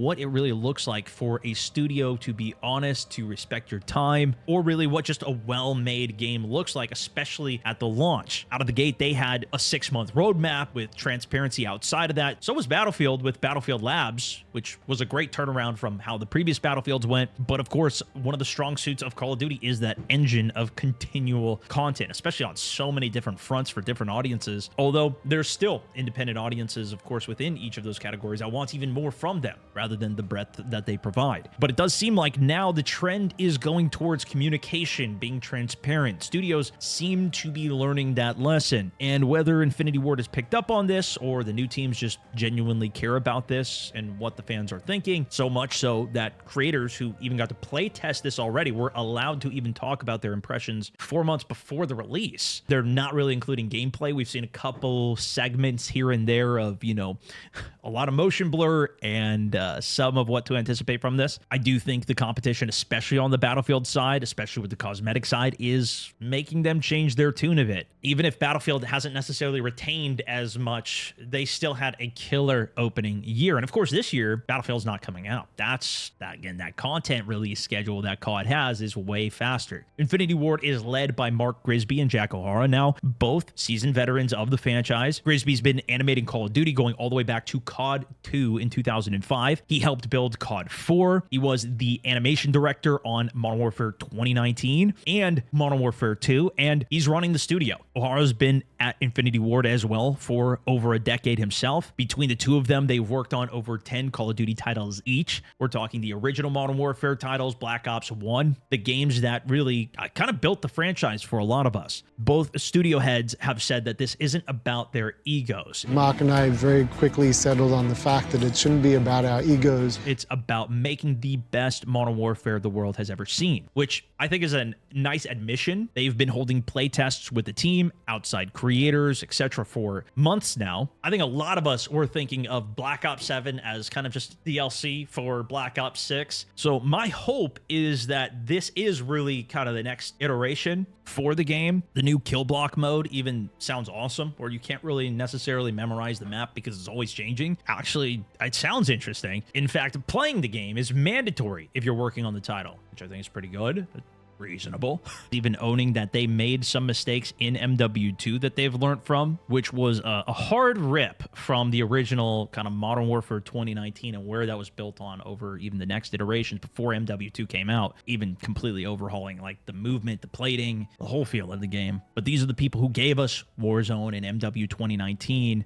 what it really looks like for a studio to be honest, to respect your time, or really what just a well-made game looks like, especially at the launch. Out of the gate, they had a 6-month roadmap with transparency outside of that. So was Battlefield with Battlefield Labs, which was a great turnaround from how the previous Battlefields went. But of course, one of the strong suits of Call of Duty is that engine of continual content, especially on so many different fronts for different audiences. Although there's still independent audiences, of course, within each of those categories. I want even more from them rather than the breadth that they provide. But it does seem like now the trend is going towards communication, being transparent. Studios seem to be learning that lesson. And whether Infinity Ward has picked up on this or the new teams just genuinely care about this and what the fans are thinking, so much so that creators who even got to play test this already were allowed to even talk about their impressions 4 months before the release. They're not really including gameplay. We've seen a couple segments here and there of, a lot of motion blur and some of what to anticipate from this. I do think the competition, especially on the Battlefield side, especially with the cosmetic side, is making them change their tune a bit. Even if Battlefield hasn't necessarily retained as much, they still had a killer opening year. And of course, this year, Battlefield's not coming out. Again, that content release schedule that COD has is way faster. Infinity Ward is led by Mark Grisby and Jack O'Hara, now both seasoned veterans of the franchise. Grisby's been animating Call of Duty going all the way back to COD 2 in 2005. He helped build COD 4. He was the animation director on Modern Warfare 2019 and Modern Warfare 2, and he's running the studio. O'Hara's been at Infinity Ward as well for over a decade himself. Between the two of them, they've worked on over 10 Call of Duty titles each. We're talking the original Modern Warfare titles, Black Ops 1, the games that really kind of built the franchise for a lot of us. Both studio heads have said that this isn't about their egos. Mark and I very quickly settled on the fact that it shouldn't be about our egos. It's about making the best Modern Warfare the world has ever seen, which I think is a nice admission. They've been holding play tests with the team, outside creators, etc. for months now. I think a lot of us were thinking of Black Ops 7 as kind of just DLC for Black Ops 6. So my hope is that this is really kind of the next iteration for the game. The new kill block mode even sounds awesome, where you can't really necessarily memorize the map because it's always changing. Actually, it sounds interesting. In fact, playing the game is mandatory if you're working on the title, which I think is pretty good. Reasonable. Even owning that they made some mistakes in MW2 that they've learned from, which was a hard rip from the original kind of Modern Warfare 2019 and where that was built on over even the next iterations before MW2 came out, even completely overhauling like the movement, the plating, the whole feel of the game. But these are the people who gave us Warzone and MW 2019